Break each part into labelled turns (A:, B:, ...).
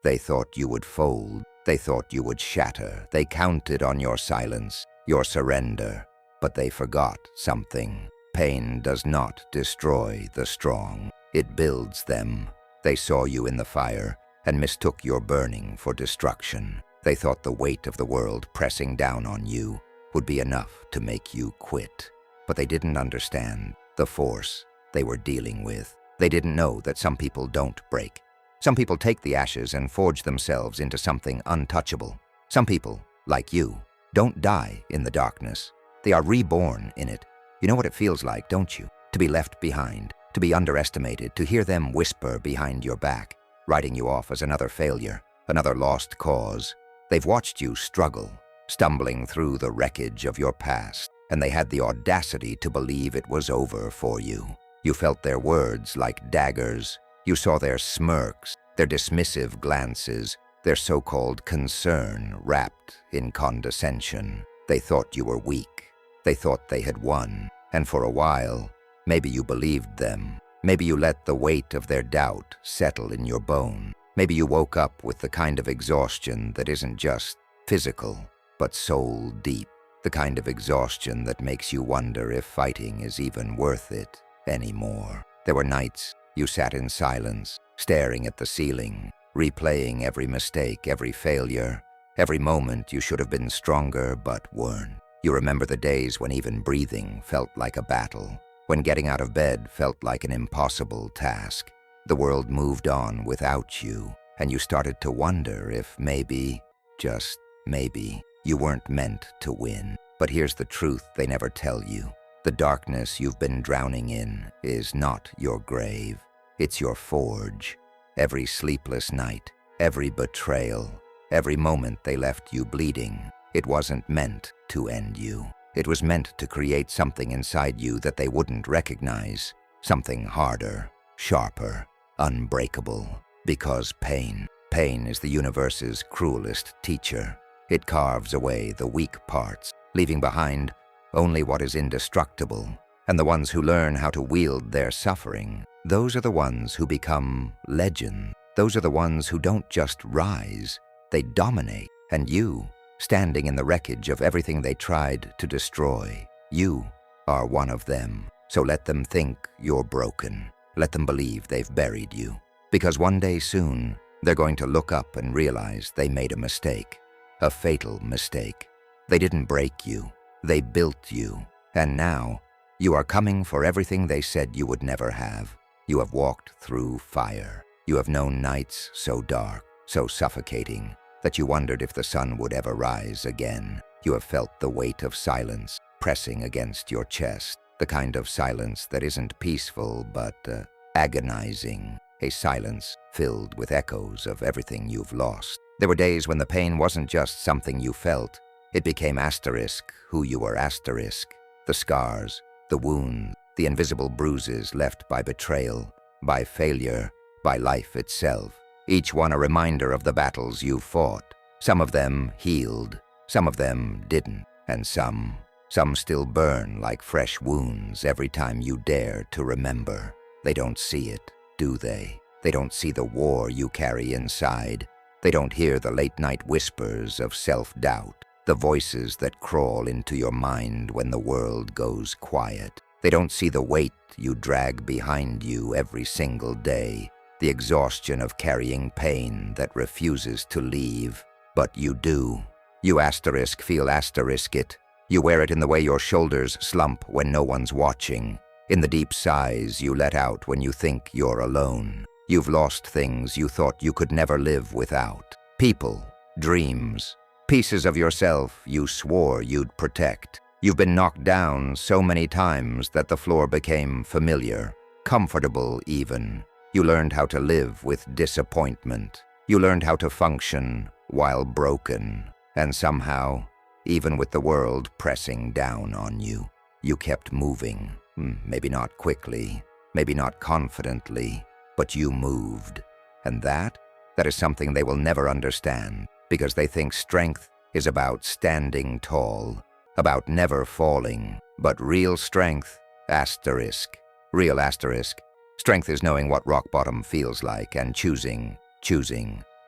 A: They thought you would fold. They thought you would shatter. They counted on your silence, your surrender. But they forgot something. Pain does not destroy the strong. It builds them. They saw you in the fire and mistook your burning for destruction. They thought the weight of the world pressing down on you would be enough to make you quit. But they didn't understand the force they were dealing with. They didn't know that some people don't break. Some people take the ashes and forge themselves into something untouchable. Some people, like you, don't die in the darkness. They are reborn in it. You know what it feels like, don't you? To be left behind, to be underestimated, to hear them whisper behind your back, writing you off as another failure, another lost cause. They've watched you struggle, stumbling through the wreckage of your past, and they had the audacity to believe it was over for you. You felt their words like daggers. You saw their smirks, their dismissive glances, their so-called concern wrapped in condescension. They thought you were weak. They thought they had won. And for a while, maybe you believed them. Maybe you let the weight of their doubt settle in your bone. Maybe you woke up with the kind of exhaustion that isn't just physical, but soul deep. The kind of exhaustion that makes you wonder if fighting is even worth it anymore. There were nights you sat in silence, staring at the ceiling, replaying every mistake, every failure, every moment you should have been stronger but weren't. You remember the days when even breathing felt like a battle, when getting out of bed felt like an impossible task. The world moved on without you, and you started to wonder if maybe, just maybe, you weren't meant to win. But here's the truth they never tell you. The darkness you've been drowning in is not your grave. It's your forge. Every sleepless night, every betrayal, every moment they left you bleeding, it wasn't meant to end you. It was meant to create something inside you that they wouldn't recognize. Something harder, sharper, unbreakable. Because pain is the universe's cruelest teacher. It carves away the weak parts, leaving behind only what is indestructible. And the ones who learn how to wield their suffering, those are the ones who become legend. Those are the ones who don't just rise, they dominate. And you, standing in the wreckage of everything they tried to destroy, you are one of them. So let them think you're broken. Let them believe they've buried you. Because one day soon, they're going to look up and realize they made a mistake. A fatal mistake. They didn't break you. They built you. And now, you are coming for everything they said you would never have. You have walked through fire. You have known nights so dark, so suffocating, that you wondered if the sun would ever rise again. You have felt the weight of silence pressing against your chest. The kind of silence that isn't peaceful but agonizing. A silence filled with echoes of everything you've lost. There were days when the pain wasn't just something you felt. It became asterisk who you were asterisk. The scars, the wounds, the invisible bruises left by betrayal, by failure, by life itself. Each one a reminder of the battles you've fought. Some of them healed, some of them didn't, and some still burn like fresh wounds every time you dare to remember. They don't see it, do they? They don't see the war you carry inside. They don't hear the late-night whispers of self-doubt, the voices that crawl into your mind when the world goes quiet. They don't see the weight you drag behind you every single day, the exhaustion of carrying pain that refuses to leave. But you do. You asterisk feel asterisk it. You wear it in the way your shoulders slump when no one's watching, in the deep sighs you let out when you think you're alone. You've lost things you thought you could never live without. People, dreams, pieces of yourself you swore you'd protect. You've been knocked down so many times that the floor became familiar, comfortable even. You learned how to live with disappointment. You learned how to function while broken. And somehow, even with the world pressing down on you, you kept moving. Maybe not quickly, maybe not confidently, but you moved. And that is something they will never understand, because they think strength is about standing tall, about never falling. But real strength, asterisk, real asterisk, strength is knowing what rock bottom feels like and choosing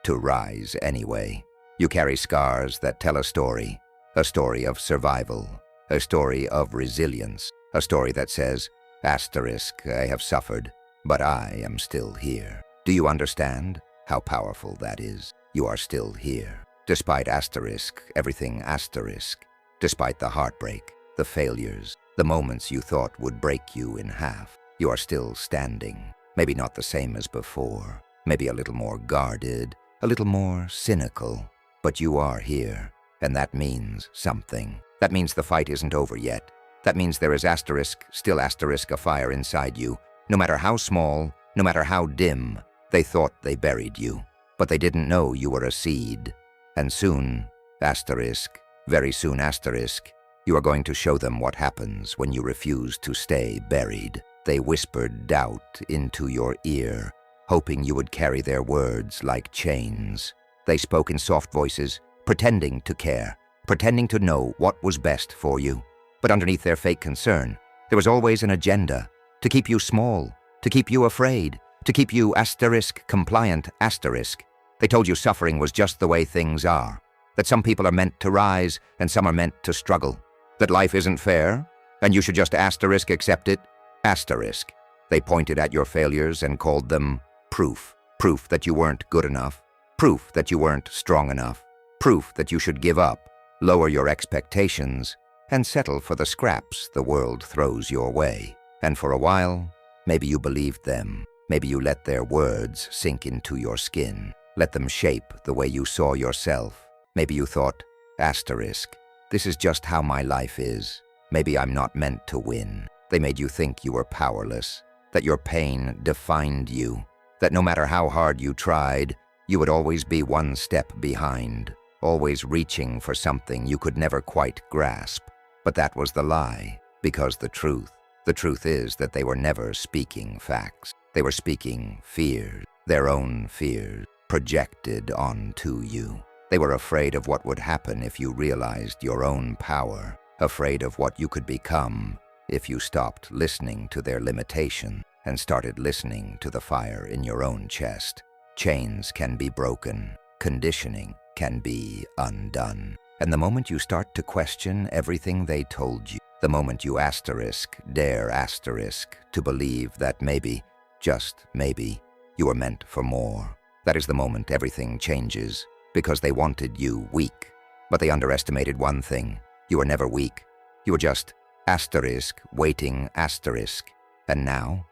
A: to rise anyway. You carry scars that tell a story of survival, a story of resilience, a story that says, asterisk, I have suffered, but I am still here. Do you understand how powerful that is? You are still here. Despite asterisk, everything asterisk, despite the heartbreak, the failures, the moments you thought would break you in half, you are still standing. Maybe not the same as before, maybe a little more guarded, a little more cynical, but you are here, and that means something. That means the fight isn't over yet. That means there is asterisk, still asterisk, a fire inside you. No matter how small, no matter how dim, they thought they buried you, but they didn't know you were a seed. And soon, asterisk, very soon asterisk, you are going to show them what happens when you refuse to stay buried. They whispered doubt into your ear, hoping you would carry their words like chains. They spoke in soft voices, pretending to care, pretending to know what was best for you. But underneath their fake concern, there was always an agenda to keep you small, to keep you afraid, to keep you asterisk compliant asterisk. They told you suffering was just the way things are, that some people are meant to rise and some are meant to struggle, that life isn't fair and you should just asterisk accept it. Asterisk. They pointed at your failures and called them proof. Proof that you weren't good enough. Proof that you weren't strong enough. Proof that you should give up, lower your expectations, and settle for the scraps the world throws your way. And for a while, maybe you believed them. Maybe you let their words sink into your skin. Let them shape the way you saw yourself. Maybe you thought, asterisk, this is just how my life is. Maybe I'm not meant to win. They made you think you were powerless, that your pain defined you, that no matter how hard you tried, you would always be one step behind, always reaching for something you could never quite grasp. But that was the lie, because the truth is that they were never speaking facts. They were speaking fears, their own fears, projected onto you. They were afraid of what would happen if you realized your own power, afraid of what you could become if you stopped listening to their limitation and started listening to the fire in your own chest. Chains can be broken, conditioning can be undone. And the moment you start to question everything they told you, the moment you asterisk, dare asterisk, to believe that maybe, just maybe, you were meant for more, that is the moment everything changes, because they wanted you weak. But they underestimated one thing. You were never weak. You were just asterisk, waiting asterisk. And now,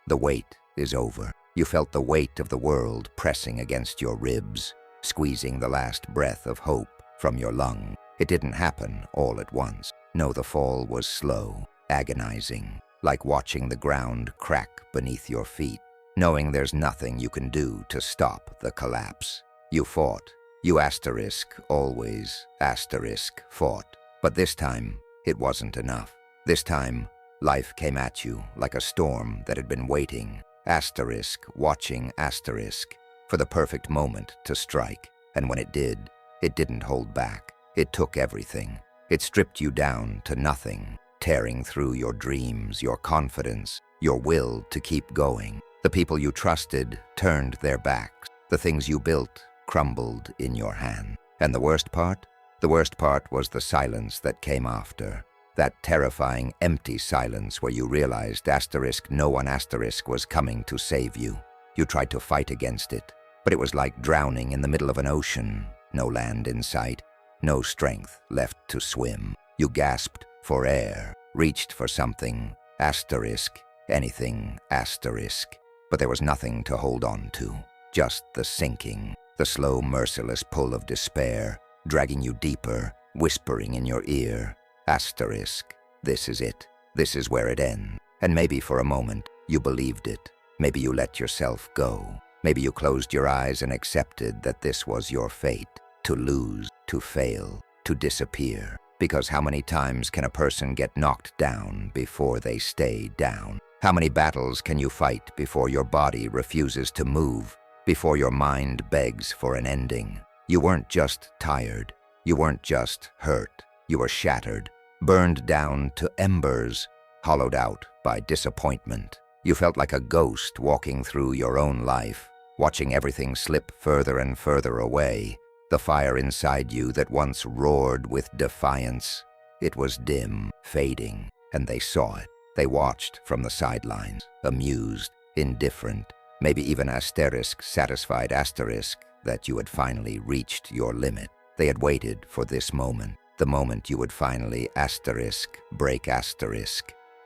A: the wait is over. You felt the weight of the world pressing against your ribs, squeezing the last breath of hope from your lung. It didn't happen all at once. No, the fall was slow, agonizing, like watching the ground crack beneath your feet, knowing there's nothing you can do to stop the collapse. You fought. You asterisk, always asterisk, fought. But this time, it wasn't enough. This time, life came at you like a storm that had been waiting, asterisk, watching asterisk, for the perfect moment to strike. And when it did, it didn't hold back. It took everything. It stripped you down to nothing, tearing through your dreams, your confidence, your will to keep going. The people you trusted turned their backs. The things you built crumbled in your hand. And the worst part? The worst part was the silence that came after. That terrifying, empty silence where you realized asterisk, no one asterisk was coming to save you. You tried to fight against it, but it was like drowning in the middle of an ocean. No land in sight, no strength left to swim. You gasped for air, reached for something, asterisk, anything, asterisk. But there was nothing to hold on to, just the sinking, the slow, merciless pull of despair, dragging you deeper, whispering in your ear, asterisk, this is it, this is where it ends. And maybe for a moment, you believed it. Maybe you let yourself go. Maybe you closed your eyes and accepted that this was your fate, to lose, to fail, to disappear. Because how many times can a person get knocked down before they stay down? How many battles can you fight before your body refuses to move, before your mind begs for an ending? You weren't just tired. You weren't just hurt. You were shattered, burned down to embers, hollowed out by disappointment. You felt like a ghost walking through your own life, watching everything slip further and further away. The fire inside you that once roared with defiance, it was dim, fading, and they saw it. They watched from the sidelines, amused, indifferent, maybe even satisfied that you had finally reached your limit. They had waited for this moment, the moment you would finally break .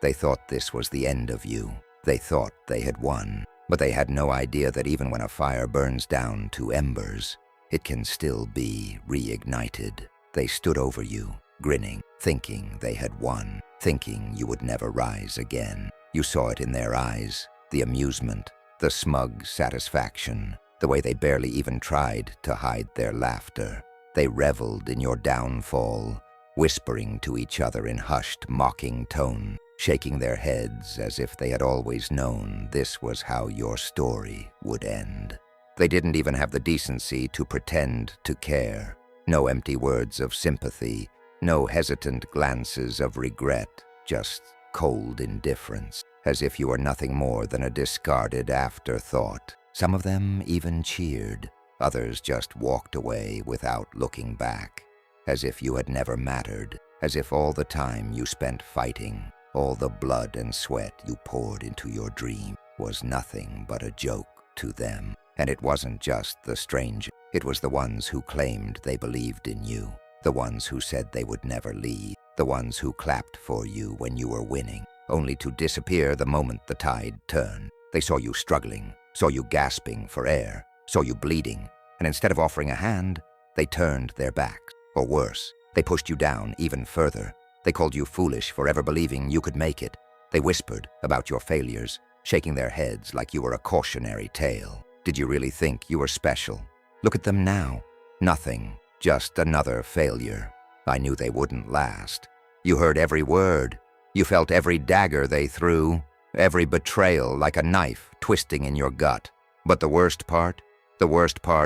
A: They thought this was the end of you. They thought they had won, but they had no idea that even when a fire burns down to embers, it can still be reignited. They stood over you, grinning, thinking they had won, thinking you would never rise again. You saw it in their eyes, the amusement, the smug satisfaction, the way they barely even tried to hide their laughter. They reveled in your downfall, whispering to each other in hushed, mocking tone, shaking their heads as if they had always known this was how your story would end. They didn't even have the decency to pretend to care. No empty words of sympathy, no hesitant glances of regret, just cold indifference, as if you were nothing more than a discarded afterthought. Some of them even cheered. Others just walked away without looking back, as if you had never mattered, as if all the time you spent fighting, all the blood and sweat you poured into your dream, was nothing but a joke to them. And it wasn't just the stranger, it was the ones who claimed they believed in you, the ones who said they would never leave, the ones who clapped for you when you were winning, only to disappear the moment the tide turned. They saw you struggling, saw you gasping for air, saw you bleeding, and instead of offering a hand, they turned their backs. Or worse, they pushed you down even further. They called you foolish for ever believing you could make it. They whispered about your failures, shaking their heads like you were a cautionary tale. Did you really think you were special? Look at them now. Nothing, just another failure. I knew they wouldn't last. You heard every word. You felt every dagger they threw, every betrayal like a knife twisting in your gut. But the worst part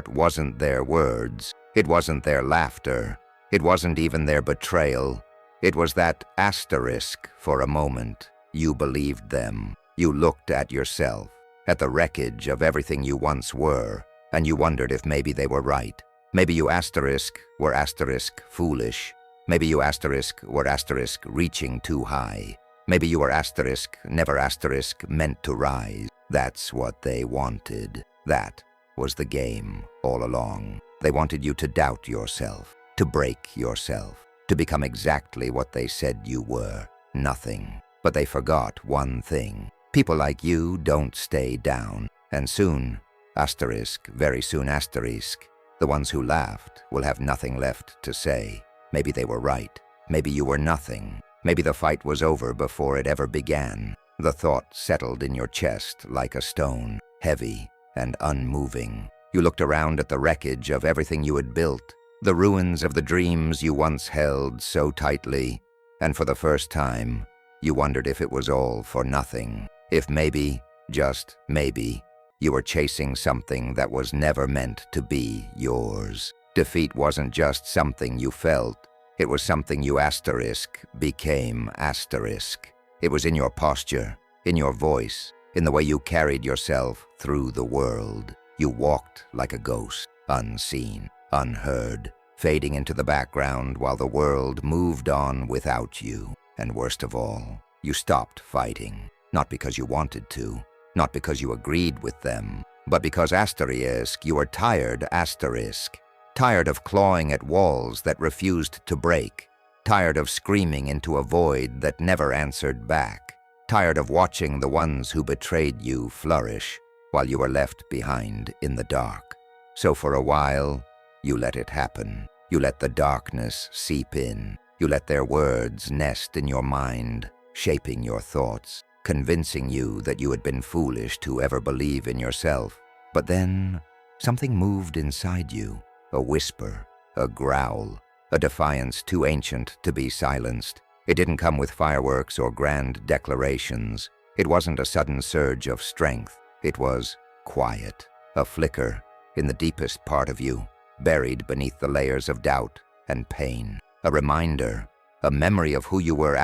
A: wasn't their words. It wasn't their laughter. It wasn't even their betrayal. It was that asterisk for a moment. You believed them. You looked at yourself, at the wreckage of everything you once were, and you wondered if maybe they were right. Maybe you were foolish. Maybe you were reaching too high. Maybe you were never meant to rise. That's what they wanted. That was the game all along. They wanted you to doubt yourself, to break yourself, to become exactly what they said you were, nothing. But they forgot one thing. People like you don't stay down. And soon, very soon, the ones who laughed will have nothing left to say. Maybe they were right. Maybe you were nothing. Maybe the fight was over before it ever began. The thought settled in your chest like a stone, heavy and unmoving. You looked around at the wreckage of everything you had built, the ruins of the dreams you once held so tightly, and for the first time, you wondered if it was all for nothing. If maybe, just maybe, you were chasing something that was never meant to be yours. Defeat wasn't just something you felt. It was something you became . It was in your posture, in your voice, in the way you carried yourself through the world. You walked like a ghost, unseen, unheard, fading into the background while the world moved on without you. And worst of all, you stopped fighting, not because you wanted to, not because you agreed with them, but because you were tired, tired of clawing at walls that refused to break, tired of screaming into a void that never answered back, tired of watching the ones who betrayed you flourish while you were left behind in the dark. So for a while, you let it happen. You let the darkness seep in. You let their words nest in your mind, shaping your thoughts, convincing you that you had been foolish to ever believe in yourself. But then, something moved inside you, a whisper, a growl, a defiance too ancient to be silenced. It didn't come with fireworks or grand declarations. It wasn't a sudden surge of strength. It was quiet, a flicker in the deepest part of you, buried beneath the layers of doubt and pain. A reminder, a memory of who you were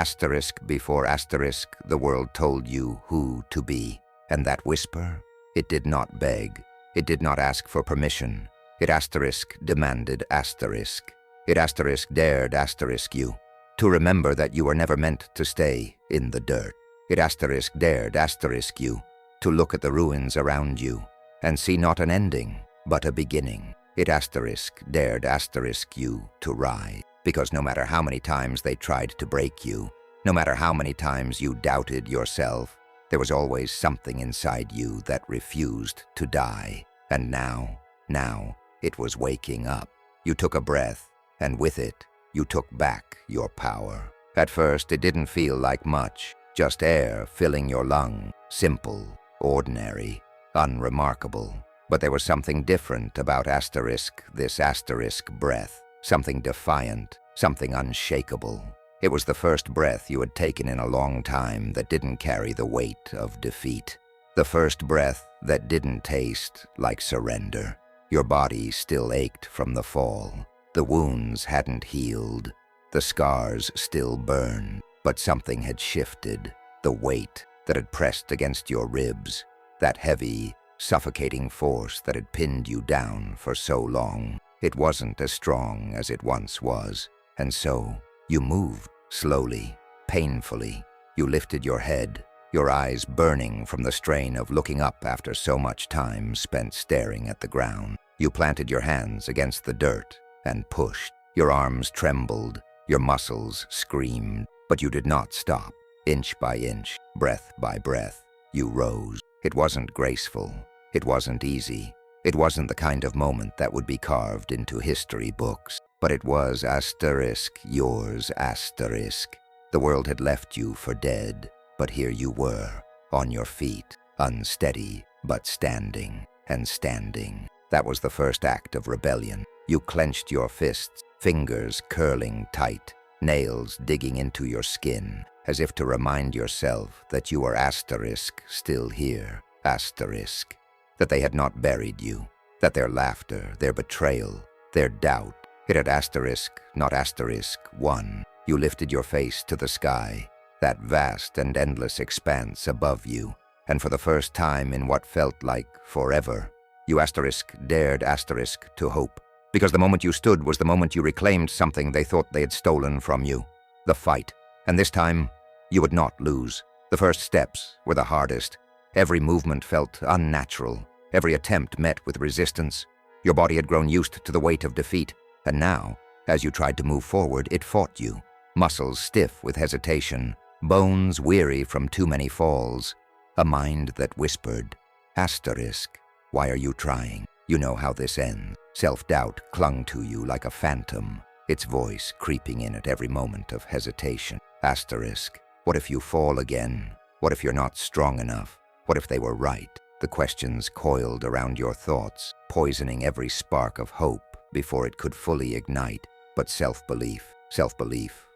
A: before the world told you who to be. And that whisper, it did not beg. It did not ask for permission. It asterisk demanded asterisk. It asterisk dared asterisk you to remember that you were never meant to stay in the dirt. It asterisk dared asterisk you to look at the ruins around you and see not an ending, but a beginning. It asterisk dared asterisk you to rise, because no matter how many times they tried to break you, no matter how many times you doubted yourself, there was always something inside you that refused to die. And now, it was waking up. You took a breath, and with it, you took back your power. At first, it didn't feel like much, just air filling your lung, simple, ordinary, unremarkable. But there was something different about this asterisk breath, something defiant, something unshakable. It was the first breath you had taken in a long time that didn't carry the weight of defeat. The first breath that didn't taste like surrender. Your body still ached from the fall. The wounds hadn't healed. The scars still burned, but something had shifted. The weight that had pressed against your ribs, that heavy, suffocating force that had pinned you down for so long. It wasn't as strong as it once was, and so you moved slowly, painfully. You lifted your head, your eyes burning from the strain of looking up after so much time spent staring at the ground. You planted your hands against the dirt and pushed. Your arms trembled, your muscles screamed, but you did not stop. Inch by inch, breath by breath, you rose. It wasn't graceful. It wasn't easy. It wasn't the kind of moment that would be carved into history books. But it was asterisk yours, asterisk. The world had left you for dead, but here you were, on your feet, unsteady, but standing and standing. That was the first act of rebellion. You clenched your fists, fingers curling tight, nails digging into your skin, as if to remind yourself that you were asterisk still here, asterisk. That they had not buried you, that their laughter, their betrayal, their doubt, it had asterisk, not asterisk, won. You lifted your face to the sky, that vast and endless expanse above you, and for the first time in what felt like forever, you asterisk dared asterisk to hope, because the moment you stood was the moment you reclaimed something they thought they had stolen from you, the fight. And this time, you would not lose. The first steps were the hardest. Every movement felt unnatural, every attempt met with resistance. Your body had grown used to the weight of defeat, and now, as you tried to move forward, it fought you. Muscles stiff with hesitation, bones weary from too many falls, a mind that whispered, asterisk, why are you trying? You know how this ends. Self-doubt clung to you like a phantom, its voice creeping in at every moment of hesitation. Asterisk, what if you fall again? What if you're not strong enough? What if they were right? The questions coiled around your thoughts, poisoning every spark of hope before it could fully ignite. But self-belief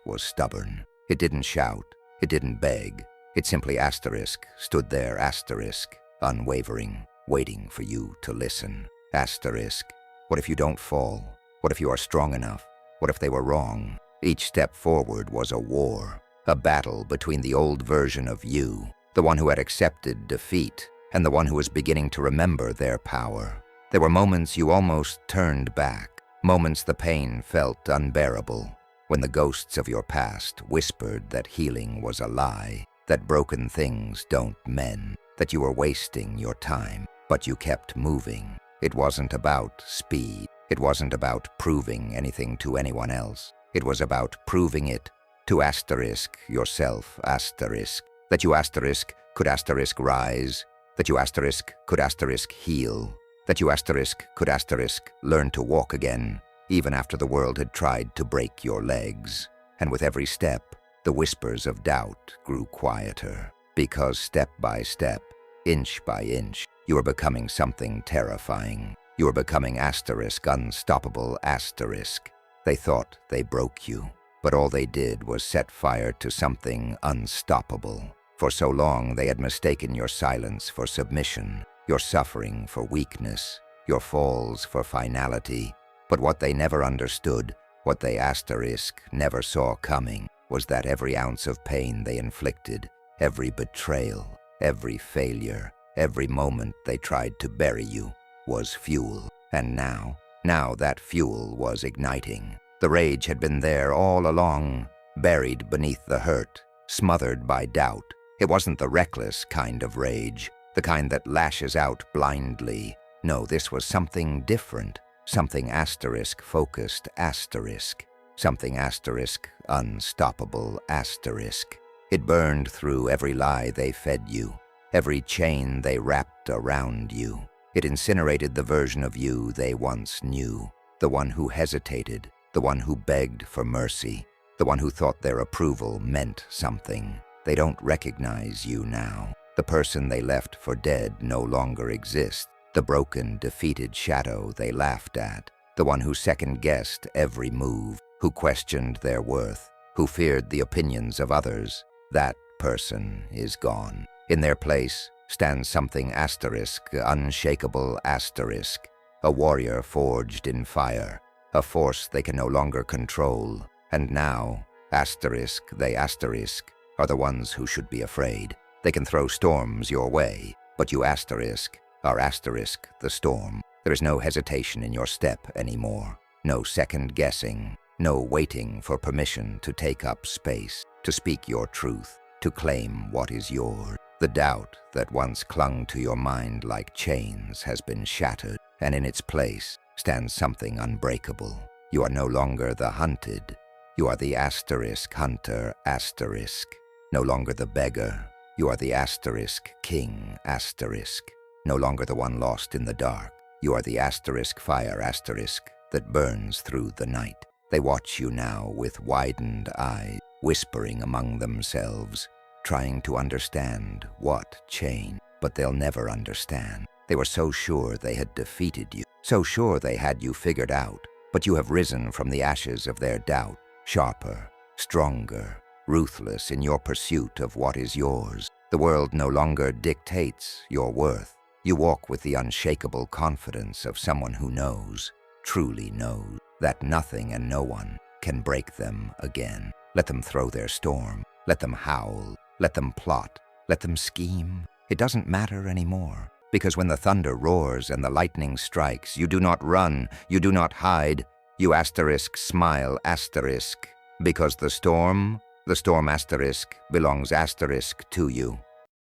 A: was stubborn. It didn't shout, it didn't beg. It simply asterisk stood there, asterisk, unwavering, waiting for you to listen. Asterisk, what if you don't fall? What if you are strong enough? What if they were wrong? Each step forward was a war, a battle between the old version of you, the one who had accepted defeat, and the one who was beginning to remember their power. There were moments you almost turned back, moments the pain felt unbearable, when the ghosts of your past whispered that healing was a lie, that broken things don't mend, that you were wasting your time. But you kept moving. It wasn't about speed. It wasn't about proving anything to anyone else. It was about proving it to asterisk yourself, asterisk, that you asterisk could asterisk rise, that you asterisk could asterisk heal, that you asterisk could asterisk learn to walk again, even after the world had tried to break your legs. And with every step, the whispers of doubt grew quieter, because step by step, inch by inch, you were becoming something terrifying. You were becoming asterisk, unstoppable asterisk. They thought they broke you, but all they did was set fire to something unstoppable. For so long they had mistaken your silence for submission, your suffering for weakness, your falls for finality. But what they never understood, what they asterisk never saw coming, was that every ounce of pain they inflicted, every betrayal, every failure, every moment they tried to bury you, was fuel. And now that fuel was igniting. The rage had been there all along, buried beneath the hurt, smothered by doubt. It wasn't the reckless kind of rage, the kind that lashes out blindly. No, this was something different, something *focused *, something unstoppable *. It burned through every lie they fed you, every chain they wrapped around you. It incinerated the version of you they once knew, the one who hesitated, the one who begged for mercy, the one who thought their approval meant something. They don't recognize you now. The person they left for dead no longer exists. The broken, defeated shadow they laughed at, the one who second-guessed every move, who questioned their worth, who feared the opinions of others, that person is gone. In their place stands something unshakable *, a warrior forged in fire, a force they can no longer control. And now, they are the ones who should be afraid. They can throw storms your way, but you are the storm. There is no hesitation in your step anymore, no second-guessing, no waiting for permission to take up space, to speak your truth, to claim what is yours. The doubt that once clung to your mind like chains has been shattered, and in its place stands something unbreakable. You are no longer the hunted. You are the hunter *. No longer the beggar. You are the king *. No longer the one lost in the dark. You are the fire * that burns through the night. They watch you now with widened eyes, whispering among themselves, trying to understand what changed, but they'll never understand. They were so sure they had defeated you, so sure they had you figured out, but you have risen from the ashes of their doubt, sharper, stronger, ruthless in your pursuit of what is yours. The world no longer dictates your worth. You walk with the unshakable confidence of someone who knows, truly knows, that nothing and no one can break them again. Let them throw their storm. Let them howl. Let them plot. Let them scheme. It doesn't matter anymore. Because when the thunder roars and the lightning strikes, you do not run. You do not hide. You smile *. Because the storm belongs * to you.